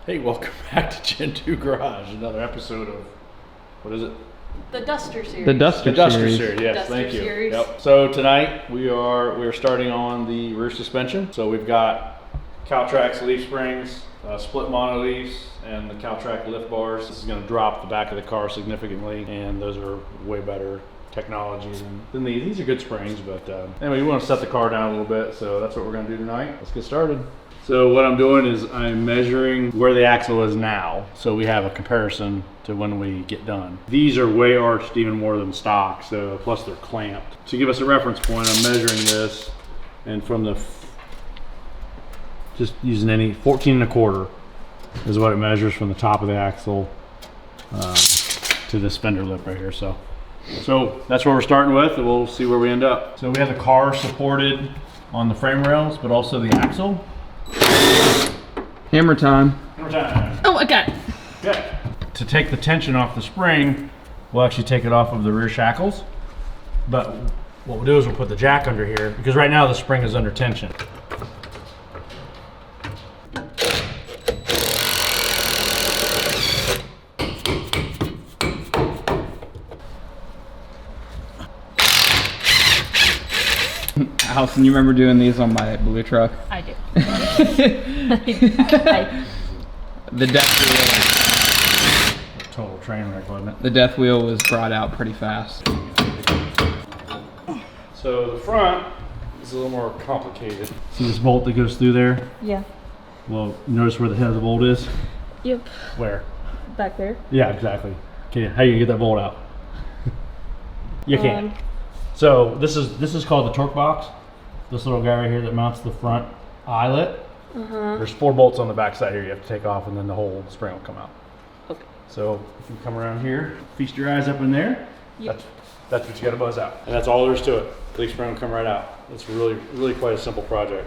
Hey, welcome back to Gen 2 Garage, another episode of, what is it? The Duster series. The Duster series, yes, Duster thank you. series. Yep. So tonight we're starting on the rear suspension. So we've got Caltracs leaf springs, split mono leaves, and the Caltrac lift bars. This is going to drop the back of the car significantly, and those are way better technology than these. These are good springs, but anyway, we want to set the car down a little bit, so that's what we're going to do tonight. Let's get started. So what I'm doing is I'm measuring where the axle is now, so we have a comparison to when we get done. These are way arched even more than stock, so plus they're clamped. To give us a reference point, I'm measuring this, and from the, just using any 14.25 is what it measures from the top of the axle to this fender lip right here. So that's where we're starting with, and we'll see where we end up. So we have the car supported on the frame rails, but also the axle. Hammer time. Hammer time. Oh, I got it. Okay. To take the tension off the spring, we'll actually take it off of the rear shackles. But what we'll do is we'll put the jack under here, because right now the spring is under tension. Allison, you remember doing these on my blue truck? I do. The death wheel. Total train wreck, wasn't it? The death wheel was brought out pretty fast. So the front is a little more complicated. See this bolt that goes through there? Yeah. Well, notice where the head of the bolt is? Yep. Where? Back there. Yeah, exactly. Okay, how are you gonna get that bolt out? You can't. So this is called the torque box. This little guy right here that mounts the front eyelet. There's 4 bolts on the back side here you have to take off, and then the whole spring will come out. Okay. So if you come around here, feast your eyes up in there, Yep. that's what you gotta buzz out. And that's all there is to it. The leaf spring will come right out. It's really quite a simple project.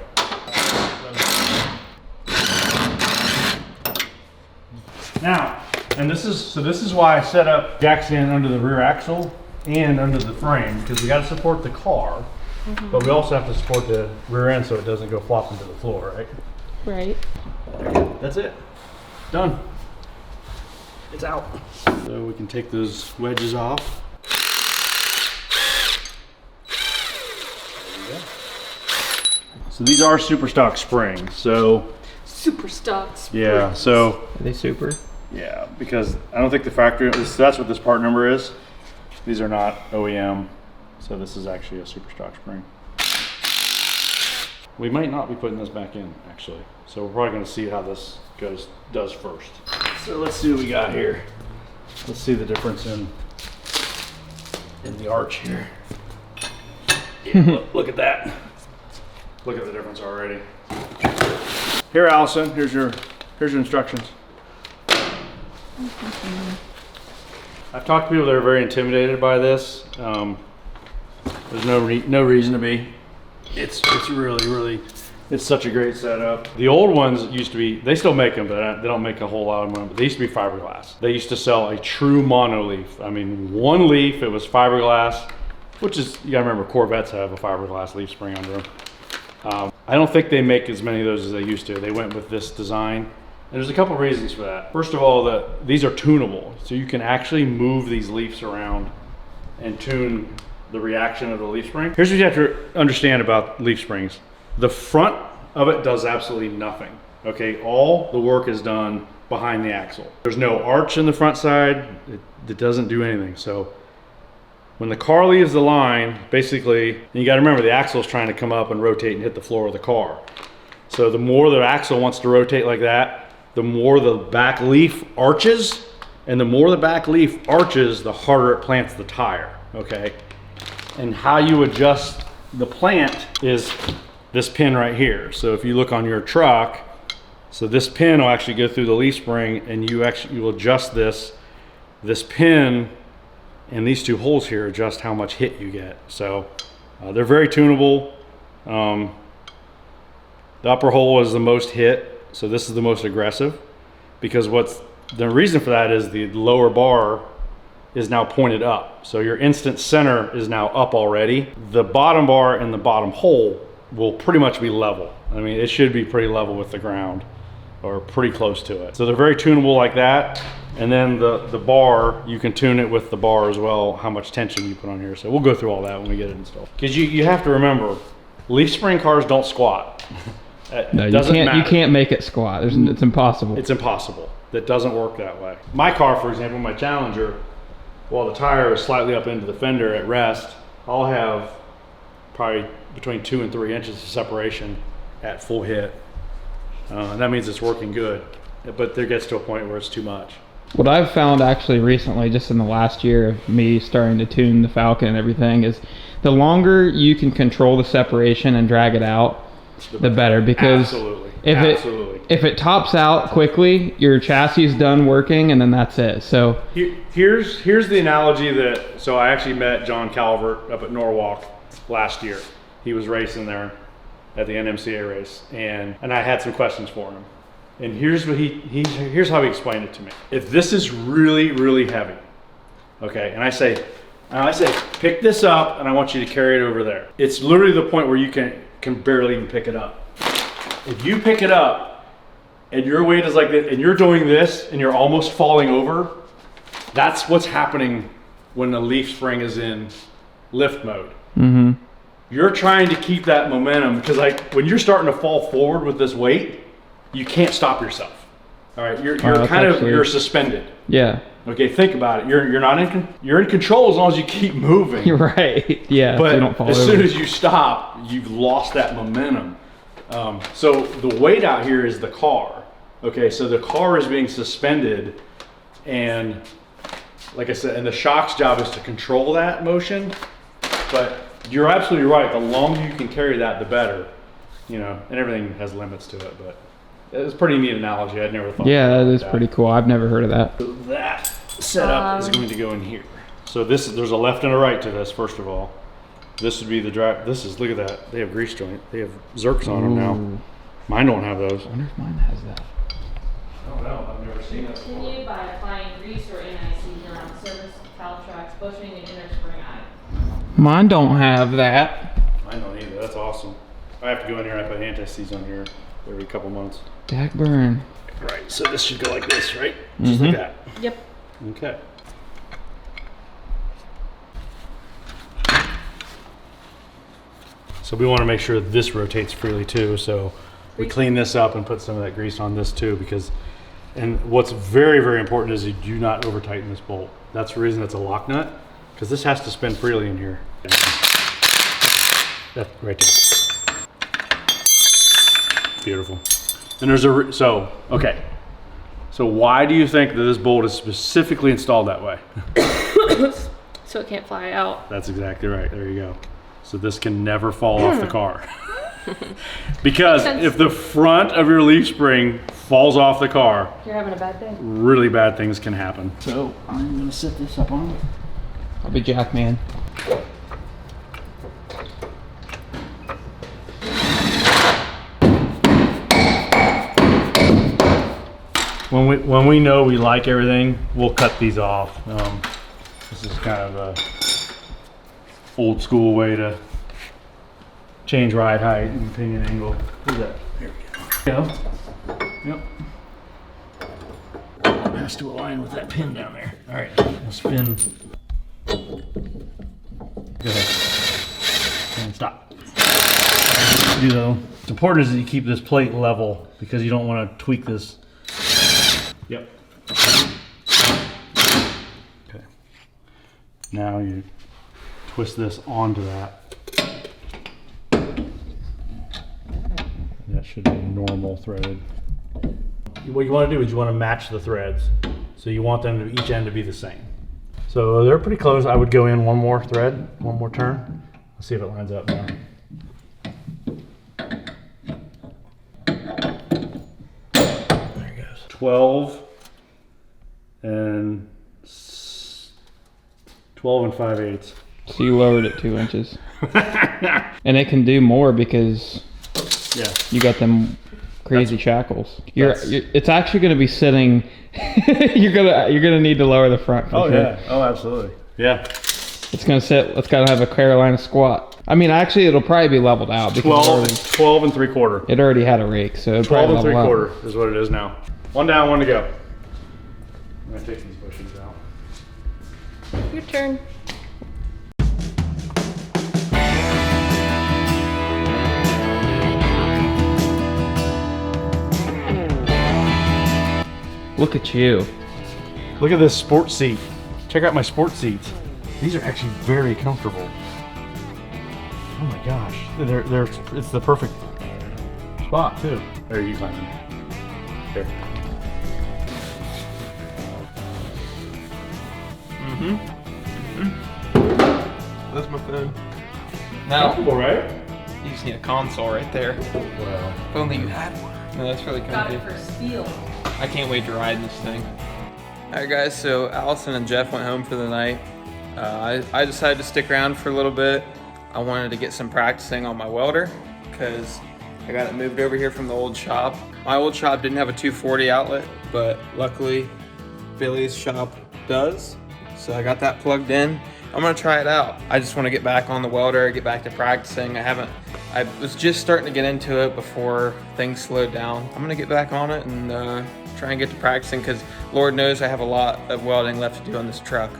Now, and this is why I set up jack stand under the rear axle and under the frame, because we got to support the car, but we also have to support the rear end so it doesn't go flopping to the floor, right? Right. That's it. Done. It's out. So we can take those wedges off. There we go. So these are super stock springs. So Super stock springs. yeah, so Are they super? yeah, because I don't think the factory, that's what this part number is. These are not OEM, so this is actually a super stock spring. We might not be putting this back in, actually. So we're probably gonna see how this does first. So let's see what we got here. Let's see the difference in the arch here. Yeah, look at that. Look at the difference already. Here, Allison, here's your instructions. I've talked to people that are very intimidated by this. There's no reason to be. It's really, it's such a great setup. The old ones used to be, they still make them, but they don't make a whole lot of them. But they used to be fiberglass. They used to sell a true mono leaf. I mean, one leaf, it was fiberglass, which is, you gotta remember, Corvettes have a fiberglass leaf spring under them. I don't think they make as many of those as they used to. They went with this design. And there's a couple reasons for that. First of all, these are tunable. So you can actually move these leaves around and tune the reaction of the leaf spring. Here's what you have to understand about leaf springs. The front of it does absolutely nothing. Okay, all the work is done behind the axle. There's no arch in the front side. It doesn't do anything. So when the car leaves the line, basically, and you gotta remember the axle is trying to come up and rotate and hit the floor of the car. So the more the axle wants to rotate like that, the more the back leaf arches, and the more the back leaf arches, the harder it plants the tire, okay? And how you adjust the plant is this pin right here. So if you look on your truck, so this pin will actually go through the leaf spring, and you will adjust this pin, and these 2 holes here adjust how much hit you get. So they're very tunable. The upper hole is the most hit. So this is the most aggressive, because the reason for that is the lower bar is now pointed up. So your instant center is now up already. The bottom bar and the bottom hole will pretty much be level. I mean, it should be pretty level with the ground. or pretty close to it. So they're very tunable like that. And then the bar, you can tune it with the bar as well, how much tension you put on here. So we'll go through all that when we get it installed. Because you have to remember, leaf spring cars don't squat. No, you can't make it squat. It's impossible. It's impossible. That doesn't work that way. My car, for example, my Challenger, while the tire is slightly up into the fender at rest, I'll have probably between 2 and 3 inches of separation at full hit. And that means it's working good. But there gets to a point where it's too much. What I've found actually recently, just in the last year of me starting to tune the Falcon and everything, is the longer you can control the separation and drag it out, the better. Because Absolutely. if it tops out quickly, your chassis is done working, and then that's it. So here's the analogy that, so I actually met John Calvert up at Norwalk last year. He was racing there at the NMCA race, and I had some questions for him. And here's what here's how he explained it to me. If this is really, really heavy, okay, and I say, pick this up and I want you to carry it over there. It's literally the point where you can barely even pick it up. If you pick it up and your weight is like this and you're doing this and you're almost falling over, that's what's happening when the leaf spring is in lift mode. Mm-hmm. You're trying to keep that momentum because when you're starting to fall forward with this weight, you can't stop yourself. All right, you're suspended. Yeah. Okay, think about it. You're in control as long as you keep moving. You're right. Yeah. But you don't fall as over. soon as you stop, you've lost that momentum. So the weight out here is the car. Okay, so the car is being suspended, and like I said, and the shock's job is to control that motion. But you're absolutely right. The longer you can carry that, the better. And everything has limits to it, but. It's a pretty neat analogy. I'd never thought. Yeah, that is pretty cool. I've never heard of that. So that setup is going to go in here. So there's a left and a right to this. First of all, this would be the drive. Look at that. They have grease joint. They have Zerks on them now. Mine don't have those. I wonder if mine has that. I don't know. I've never seen that before. Continue by applying grease or anti-season around the surface, Caltracs, bushing, and inner spring eye. Mine don't have that. Mine don't either. That's awesome. I have to go in here and I put anti-seize on here every couple months. Jack burn. Right. So this should go like this, right? Just like that. Yep. Okay. So we want to make sure this rotates freely too. So we clean this up and put some of that grease on this too, and what's very, very important is you do not over tighten this bolt. That's the reason it's a lock nut, because this has to spin freely in here. That right there. Beautiful. And there's okay. So why do you think that this bolt is specifically installed that way? So it can't fly out. That's exactly right. There you go. So this can never fall off the car. Because if the front of your leaf spring falls off the car, You're having a bad day. really bad things can happen. So I'm gonna set this up on. I'll be Jack man. When we know we like everything, we'll cut these off. This is kind of a old school way to change ride height and pinion angle. Look at that. There we go. Yep. It has to align with that pin down there. All right, we'll spin. Go ahead. And stop. What's important is that you keep this plate level because you don't want to tweak this. Yep. Okay. Now you twist this onto that. That should be normal threaded. What you want to do is you want to match the threads. So you want them to each end to be the same. So they're pretty close. I would go in one more thread, one more turn. Let's see if it lines up now. There it goes. 12 and 5/8. So you lowered it 2 inches. And it can do more because you got them crazy shackles. It's actually going to be sitting. you're gonna need to lower the front. Oh yeah. Oh absolutely. Yeah. It's gonna sit. It's gotta have a Carolina squat. I mean, actually, it'll probably be leveled out because 12 and 3/4. it already had a rake, so it'll 12 probably and level out. 3/4 is what it is now. One down, one to go. I'm gonna take these bushings out. Your turn. Look at you. Look at this sport seat. Check out my sport seats. These are actually very comfortable. Oh my gosh, it's the perfect spot too. There, you climb in. Here. That's my phone. Now, Comfortable, right? you just need a console right there. Wow. If only you had one. No, that's really Got comfy. it for steel. I can't wait to ride this thing. Alright guys, so Allison and Jeff went home for the night. I decided to stick around for a little bit. I wanted to get some practicing on my welder because I got it moved over here from the old shop. My old shop didn't have a 240 outlet, but luckily Billy's shop does. So I got that plugged in. I'm gonna try it out. I just want to get back on the welder, get back to practicing. I was just starting to get into it before things slowed down. I'm gonna get back on it and try and get to practicing because Lord knows I have a lot of welding left to do on this truck.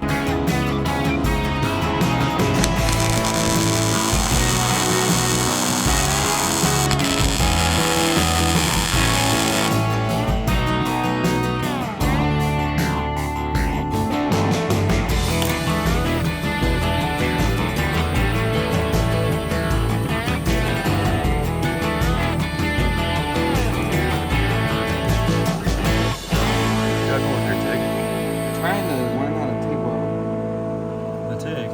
Trying to learn how to TIG weld. The TIG.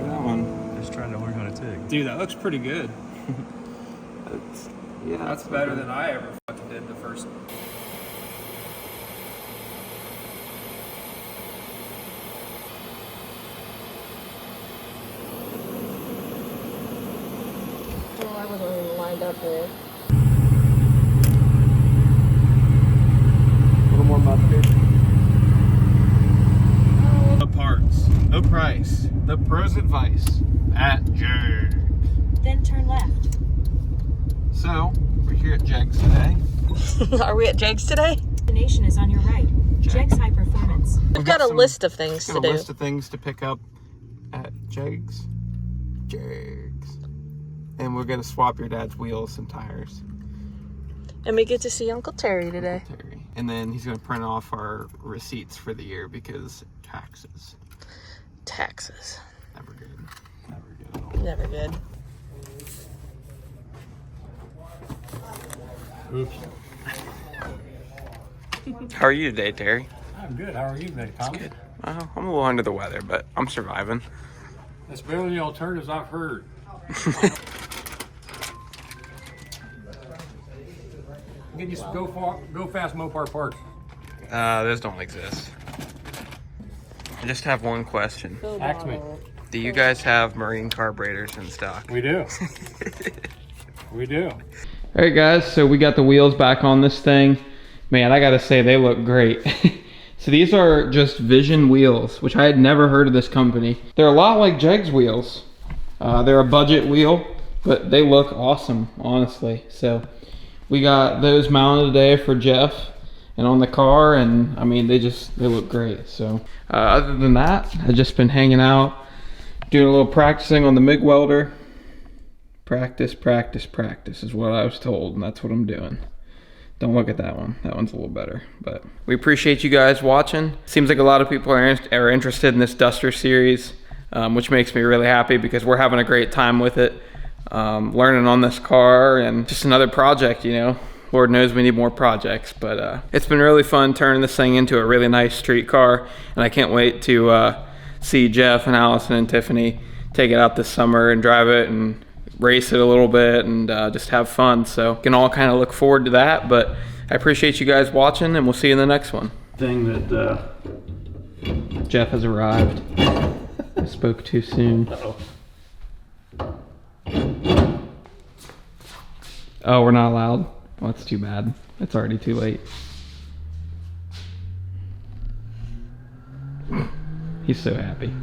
That one. Just trying to learn how to TIG. Dude, that looks pretty good. Yeah, That's better than I ever fucking did the first. Well, I wasn't even lined up there. a little more mustard. No parts, no price. The pros advice at Jegs. Then turn left. So we're here at Jegs today. Are we at Jegs today? Destination is on your right. Jegs High Performance. We've got a some- list of things Got to a do. list of things to pick up at Jegs. Jegs. And we're gonna swap your dad's wheels and tires. And we get to see Uncle Terry today. Terry. And then he's gonna print off our receipts for the year because taxes. Taxes. Never good. Never good at all. Never good. Oops. How are you today, Terry? I'm good. How are you today, Tommy? Good. I'm a little under the weather, but I'm surviving. That's better than the alternatives I've heard. Get you some go fast Mopar parts. Those don't exist. I just have one question. Ask me. Do you guys have marine carburetors in stock? We do. We do. All right, guys, so we got the wheels back on this thing. Man, I gotta say, they look great. So these are just Vision wheels, which I had never heard of this company. They're a lot like Jegs wheels. They're a budget wheel, but they look awesome, honestly. So we got those mounted today for Jeff and on the car, and I mean, they look great. So other than that, I've just been hanging out, doing a little practicing on the MIG welder. Practice, practice, practice is what I was told, and that's what I'm doing. Don't look at that one. That one's a little better. But we appreciate you guys watching. Seems like a lot of people are interested in this Duster series, which makes me really happy because we're having a great time with it. Learning on this car and just another project, you know. Lord knows we need more projects, but it's been really fun turning this thing into a really nice street car, and I can't wait to see Jeff and Allison and Tiffany take it out this summer and drive it and race it a little bit and just have fun. So can all kind of look forward to that, but I appreciate you guys watching, and we'll see you in the next one. Thing that, Jeff has arrived. I spoke too soon. Oh, we're not allowed? Well, that's too bad. It's already too late. He's so happy.